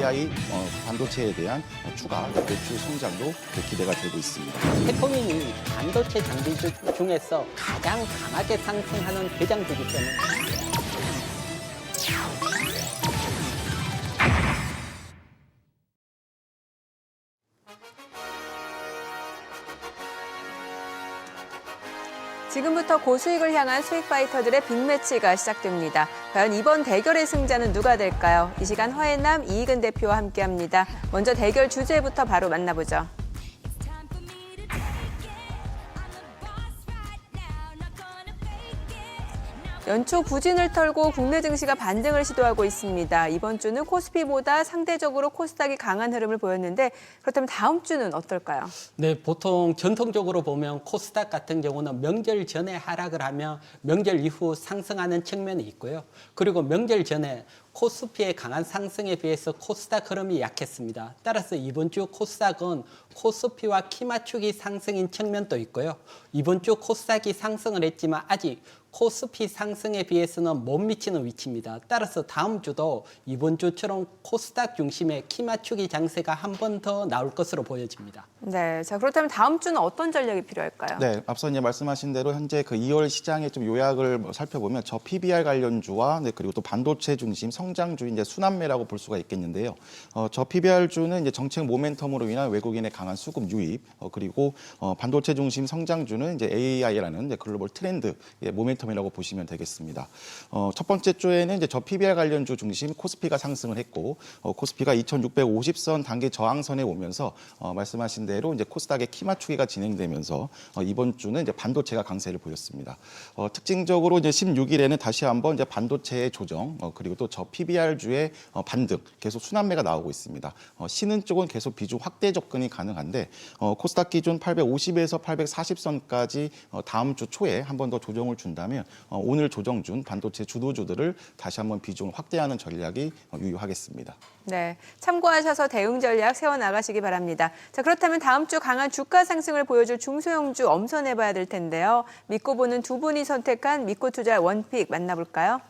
AI 반도체에 대한 추가 매출 성장도 기대가 되고 있습니다. 태포민이 반도체 장비 중에서 가장 강하게 상승하는 대장주기 때문에 지금부터 고수익을 향한 수익 파이터들의 빅매치가 시작됩니다. 과연 이번 대결의 승자는 누가 될까요? 이 시간 화해남 이익은 대표와 함께합니다. 먼저 대결 주제부터 바로 만나보죠. 연초 부진을 털고 국내 증시가 반등을 시도하고 있습니다. 이번 주는 코스피보다 상대적으로 코스닥이 강한 흐름을 보였는데 그렇다면 다음 주는 어떨까요? 네, 보통 전통적으로 보면 코스닥 같은 경우는 명절 전에 하락을 하면 명절 이후 상승하는 측면이 있고요. 그리고 명절 전에 코스피의 강한 상승에 비해서 코스닥 흐름이 약했습니다. 따라서 이번 주 코스닥은 코스피와 키 맞추기 상승인 측면도 있고요. 이번 주 코스닥이 상승을 했지만 아직 코스피 상승에 비해서는 못 미치는 위치입니다. 따라서 다음 주도 이번 주처럼 코스닥 중심의 키 맞추기 장세가 한 번 더 나올 것으로 보여집니다. 네, 자 그렇다면 다음 주는 어떤 전략이 필요할까요? 네, 앞서 이제 말씀하신 대로 현재 그 2월 시장의 좀 요약을 살펴보면 저 PBR 관련주와 그리고 또 반도체 중심 성장주 이제 순환매라고 볼 수가 있겠는데요. 저 PBR주는 이제 정책 모멘텀으로 인한 외국인의 강한 수급 유입, 그리고 반도체 중심 성장주는 이제 AI라는 이제 글로벌 트렌드 모멘텀이라고 보시면 되겠습니다. 첫 번째 주에는 이제 저 PBR 관련주 중심 코스피가 상승을 했고, 코스피가 2,650선 단기 저항선에 오면서 말씀하신 대로 이제 코스닥의 키 맞추기가 진행되면서 이번 주는 이제 반도체가 강세를 보였습니다. 특징적으로 이제 16일에는 다시 한번 이제 반도체의 조정, 그리고 또 저 PBR주의 반등, 계속 순환매가 나오고 있습니다. 쉬는 쪽은 계속 비중 확대 접근이 가능한데 코스닥 기준 850에서 840선까지 다음 주 초에 한 번 더 조정을 준다면 오늘 조정 준 반도체 주도주들을 다시 한번 비중을 확대하는 전략이 유효하겠습니다. 네, 참고하셔서 대응 전략 세워나가시기 바랍니다. 자, 그렇다면 다음 주 강한 주가 상승을 보여줄 중소형주 엄선해봐야 될 텐데요. 믿고 보는 두 분이 선택한 믿고 투자할 원픽 만나볼까요?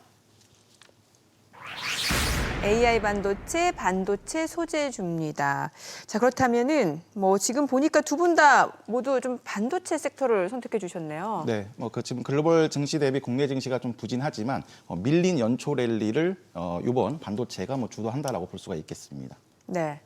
AI 반도체, 반도체 소재주입니다. 자, 그렇다면은 지금 보니까 두 분 다 모두 좀 반도체 섹터를 선택해 주셨네요. 네, 지금 글로벌 증시 대비 국내 증시가 좀 부진하지만 밀린 연초 랠리를 이번 반도체가 주도한다라고 볼 수가 있겠습니다. 네.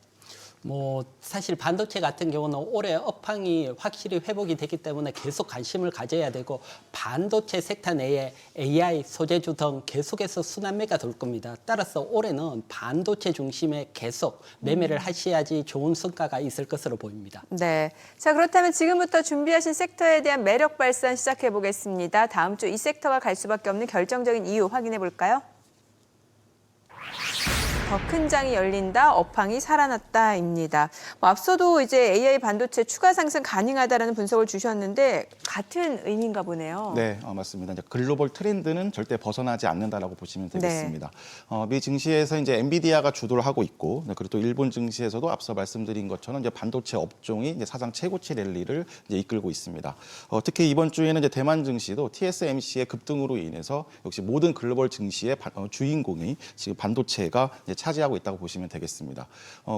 사실 반도체 같은 경우는 올해 업황이 확실히 회복이 됐기 때문에 계속 관심을 가져야 되고 반도체 섹터 내에 AI, 소재주 등 계속해서 순환매가 돌 겁니다. 따라서 올해는 반도체 중심에 계속 매매를 하셔야지 좋은 성과가 있을 것으로 보입니다. 네. 자, 그렇다면 지금부터 준비하신 섹터에 대한 매력 발산 시작해 보겠습니다. 다음 주 이 섹터가 갈 수밖에 없는 결정적인 이유 확인해 볼까요? 더 큰 장이 열린다, 업황이 살아났다입니다. 앞서도 이제 AI 반도체 추가 상승 가능하다라는 분석을 주셨는데 같은 의미인가 보네요. 네, 맞습니다. 이제 글로벌 트렌드는 절대 벗어나지 않는다라고 보시면 되겠습니다. 네. 미 증시에서 이제 엔비디아가 주도를 하고 있고, 그리고 또 일본 증시에서도 앞서 말씀드린 것처럼 이제 반도체 업종이 이제 사상 최고치 랠리를 이제 이끌고 있습니다. 특히 이번 주에는 이제 대만 증시도 TSMC의 급등으로 인해서 역시 모든 글로벌 증시의 주인공이 지금 반도체가 이제 차지하고 있다고 보시면 되겠습니다.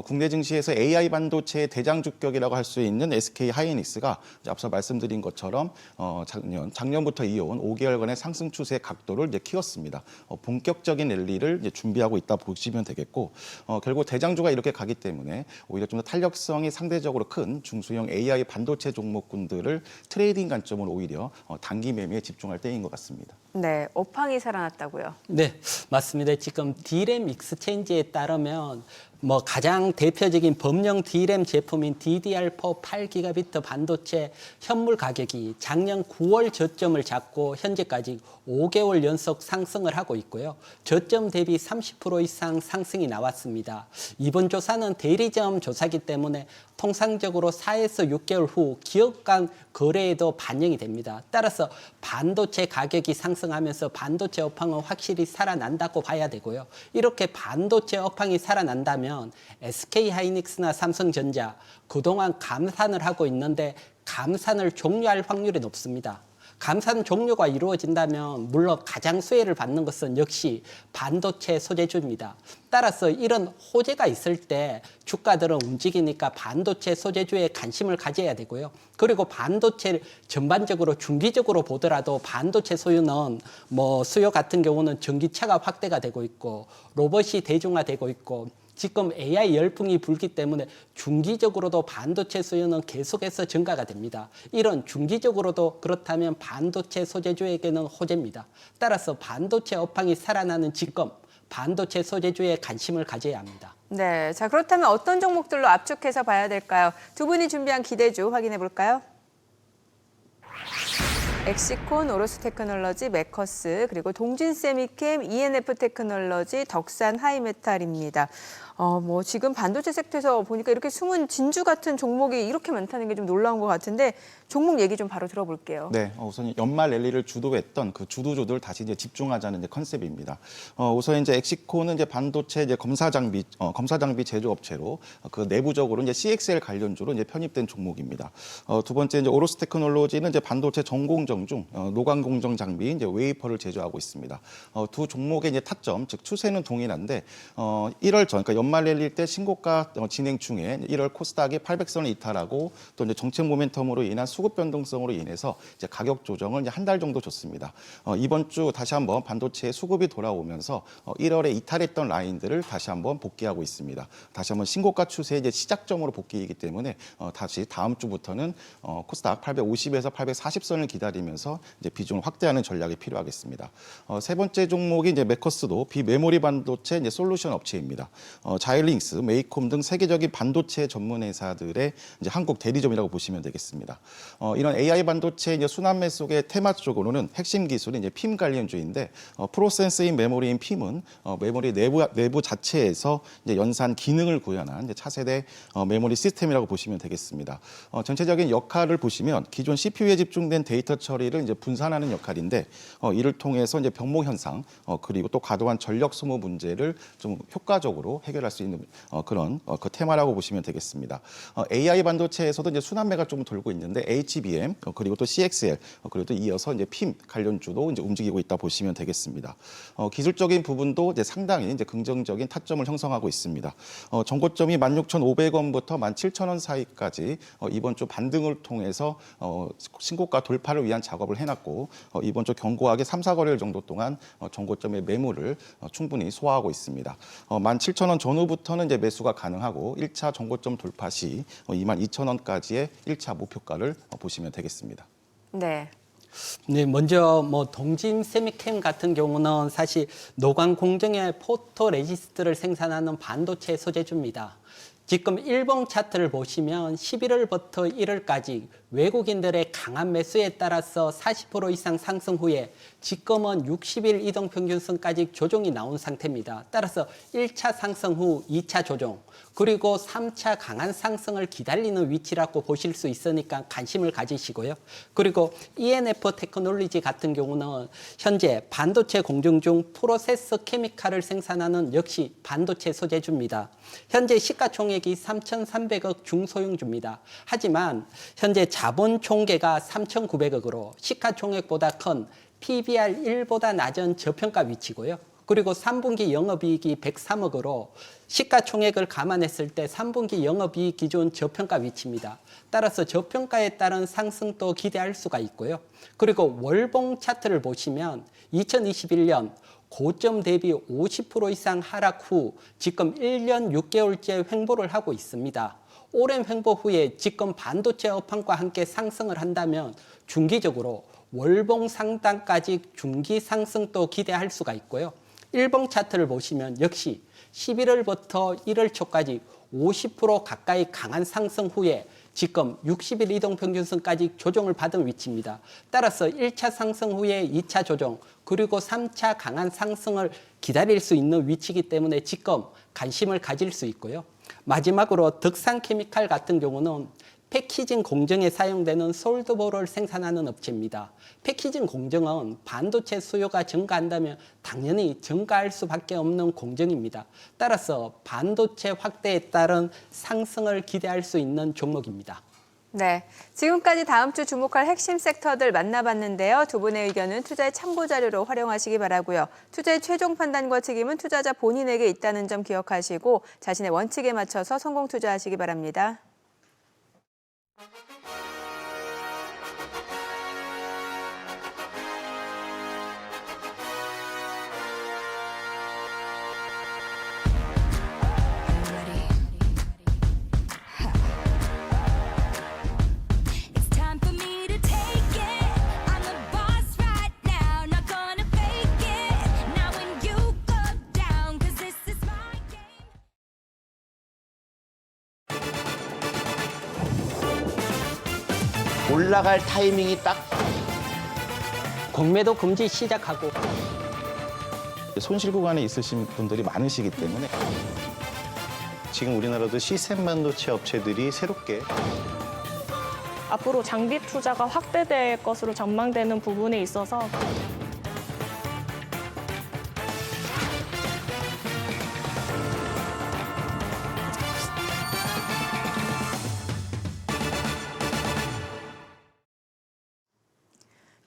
국내 증시에서 AI 반도체의 대장주격이라고 할 수 있는 SK 하이닉스가 앞서 말씀드린 것처럼 작년부터 이어온 5개월간의 상승 추세 각도를 이제 키웠습니다. 본격적인 랠리를 이제 준비하고 있다 보시면 되겠고, 결국 대장주가 이렇게 가기 때문에 오히려 좀 더 탄력성이 상대적으로 큰 중소형 AI 반도체 종목군들을 트레이딩 관점으로 오히려 단기 매매에 집중할 때인 것 같습니다. 네, 업황이 살아났다고요. 네, 맞습니다. 지금 D램 익스체인지에 따르면 가장 대표적인 범용 D램 제품인 DDR4 8GB 반도체 현물 가격이 작년 9월 저점을 잡고 현재까지 5개월 연속 상승을 하고 있고요. 저점 대비 30% 이상 상승이 나왔습니다. 이번 조사는 대리점 조사이기 때문에 통상적으로 4에서 6개월 후 기업 간 거래에도 반영이 됩니다. 따라서 반도체 가격이 상승하면서 반도체 업황은 확실히 살아난다고 봐야 되고요. 이렇게 반도체 업황이 살아난다면 SK 하이닉스나 삼성전자 그동안 감산을 하고 있는데 감산을 종료할 확률이 높습니다. 감산 종료가 이루어진다면 물론 가장 수혜를 받는 것은 역시 반도체 소재주입니다. 따라서 이런 호재가 있을 때 주가들은 움직이니까 반도체 소재주에 관심을 가져야 되고요. 그리고 반도체 전반적으로 중기적으로 보더라도 반도체 소유는 뭐 수요 같은 경우는 전기차가 확대가 되고 있고 로봇이 대중화되고 있고 지금 AI 열풍이 불기 때문에 중기적으로도 반도체 수요는 계속해서 증가가 됩니다. 이런 중기적으로도 그렇다면 반도체 소재주에게는 호재입니다. 따라서 반도체 업황이 살아나는 지금 반도체 소재주에 관심을 가져야 합니다. 네, 자 그렇다면 어떤 종목들로 압축해서 봐야 될까요? 두 분이 준비한 기대주 확인해 볼까요? 엑시콘, 오로스테크놀로지, 메커스, 그리고 동진세미캠, ENF 테크놀로지, 덕산 하이메탈입니다. 뭐 지금 반도체 섹터에서 보니까 이렇게 숨은 진주 같은 종목이 이렇게 많다는 게 좀 놀라운 것 같은데 종목 얘기 좀 바로 들어볼게요. 네, 우선 연말 랠리를 주도했던 그 주도주들 다시 이제 집중하자는 이제 컨셉입니다. 우선 이제 엑시콘은 이제 반도체 이제 검사 장비 제조업체로 그 내부적으로 이제 CXL 관련주로 이제 편입된 종목입니다. 두 번째 이제 오로스 테크놀로지는 이제 반도체 전공정 중 노광 공정 장비 이제 웨이퍼를 제조하고 있습니다. 두 종목의 이제 타점, 즉 추세는 동일한데 1월 전, 그러니까 연말 랠리 때 신고가 진행 중에 1월 코스닥이 800선을 이탈하고 또 이제 정책 모멘텀으로 인한 수급 변동성으로 인해서 이제 가격 조정을 이제 한 달 정도 줬습니다. 이번 주 다시 한번 반도체 수급이 돌아오면서 1월에 이탈했던 라인들을 다시 한번 복귀하고 있습니다. 다시 한번 신고가 추세의 이제 시작점으로 복귀이기 때문에 다시 다음 주부터는 코스닥 850에서 840선을 기다리면서 이제 비중을 확대하는 전략이 필요하겠습니다. 세 번째 종목이 이제 메커스도 비메모리 반도체 이제 솔루션 업체입니다. 자일링스, 메이콤 등 세계적인 반도체 전문 회사들의 이제 한국 대리점이라고 보시면 되겠습니다. 이런 AI 반도체 이제 순환매 속의 테마 쪽으로는 핵심 기술이 이제 핌 관련주인데 프로세스인 메모리인 핌은 메모리 내부 자체에서 이제 연산 기능을 구현한 이제 차세대 메모리 시스템이라고 보시면 되겠습니다. 전체적인 역할을 보시면 기존 CPU에 집중된 데이터 처리를 이제 분산하는 역할인데 이를 통해서 이제 병목 현상 그리고 또 과도한 전력 소모 문제를 좀 효과적으로 해결할 수 있는 그런 그 테마라고 보시면 되겠습니다. AI 반도체에서도 이제 순환매가 좀 돌고 있는데 HBM 그리고 또 CXL 그리고 또 이어서 이제 핌 관련주도 이제 움직이고 있다 보시면 되겠습니다. 기술적인 부분도 이제 상당히 이제 긍정적인 타점을 형성하고 있습니다. 전고점이 16,500원부터 17,000원 사이까지 이번 주 반등을 통해서 신고가 돌파를 위한 작업을 해놨고 이번 주 견고하게 3, 4거래일 정도 동안 전고점의 매물을 충분히 소화하고 있습니다. 17,000원 전후부터는 이제 매수가 가능하고 1차 전고점 돌파 시 22,000원까지의 1차 목표가를 보시면 되겠습니다. 네. 네, 먼저 뭐 동진 세미캠 같은 경우는 사실 노광 공정의 포토 레지스트를 생산하는 반도체 소재주입니다. 지금 일봉 차트를 보시면 11월부터 1월까지 외국인들의 강한 매수에 따라서 40% 이상 상승 후에 지금은 60일 이동평균선까지 조정이 나온 상태입니다. 따라서 1차 상승 후 2차 조정, 그리고 3차 강한 상승을 기다리는 위치라고 보실 수 있으니까 관심을 가지시고요. 그리고 ENF 테크놀로지 같은 경우는 현재 반도체 공정 중 프로세스 케미칼을 생산하는 역시 반도체 소재주입니다. 현재 시가총액이 3,300억 중소형주입니다. 하지만 현재 자본 총계가 3,900억으로 시가총액보다 큰 PBR 1보다 낮은 저평가 위치고요. 그리고 3분기 영업이익이 103억으로 시가총액을 감안했을 때 3분기 영업이익 기준 저평가 위치입니다. 따라서 저평가에 따른 상승도 기대할 수가 있고요. 그리고 월봉 차트를 보시면 2021년 고점 대비 50% 이상 하락 후 지금 1년 6개월째 횡보를 하고 있습니다. 오랜 횡보 후에 지금 반도체 업황과 함께 상승을 한다면 중기적으로 월봉 상단까지 중기 상승도 기대할 수가 있고요. 일봉 차트를 보시면 역시 11월부터 1월 초까지 50% 가까이 강한 상승 후에 지금 60일 이동평균선까지 조정을 받은 위치입니다. 따라서 1차 상승 후에 2차 조정, 그리고 3차 강한 상승을 기다릴 수 있는 위치이기 때문에 지금 관심을 가질 수 있고요. 마지막으로 덕산케미칼 같은 경우는 패키징 공정에 사용되는 솔드볼을 생산하는 업체입니다. 패키징 공정은 반도체 수요가 증가한다면 당연히 증가할 수밖에 없는 공정입니다. 따라서 반도체 확대에 따른 상승을 기대할 수 있는 종목입니다. 네, 지금까지 다음 주 주목할 핵심 섹터들 만나봤는데요. 두 분의 의견은 투자의 참고 자료로 활용하시기 바라고요. 투자의 최종 판단과 책임은 투자자 본인에게 있다는 점 기억하시고 자신의 원칙에 맞춰서 성공 투자하시기 바랍니다. It's time for me to take it. I'm the boss right now, not gonna fake it. Now when you go down, 'cause this is my game. 올라갈 타이밍이 딱 공매도 금지 시작하고 손실 구간에 있으신 분들이 많으시기 때문에 지금 우리나라도 시스템 반도체 업체들이 새롭게 앞으로 장비 투자가 확대될 것으로 전망되는 부분에 있어서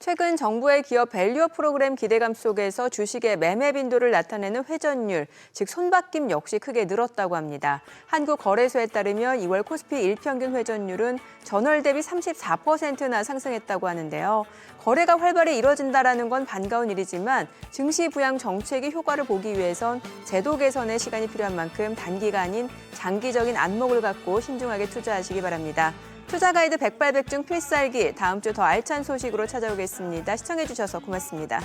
최근 정부의 기업 밸류업 프로그램 기대감 속에서 주식의 매매 빈도를 나타내는 회전율, 즉 손바뀜 역시 크게 늘었다고 합니다. 한국거래소에 따르면 2월 코스피 일평균 회전율은 전월 대비 34%나 상승했다고 하는데요. 거래가 활발히 이뤄진다는 건 반가운 일이지만 증시 부양 정책의 효과를 보기 위해선 제도 개선에 시간이 필요한 만큼 단기가 아닌 장기적인 안목을 갖고 신중하게 투자하시기 바랍니다. 투자 가이드 백발백중 필살기, 다음 주 더 알찬 소식으로 찾아오겠습니다. 시청해주셔서 고맙습니다.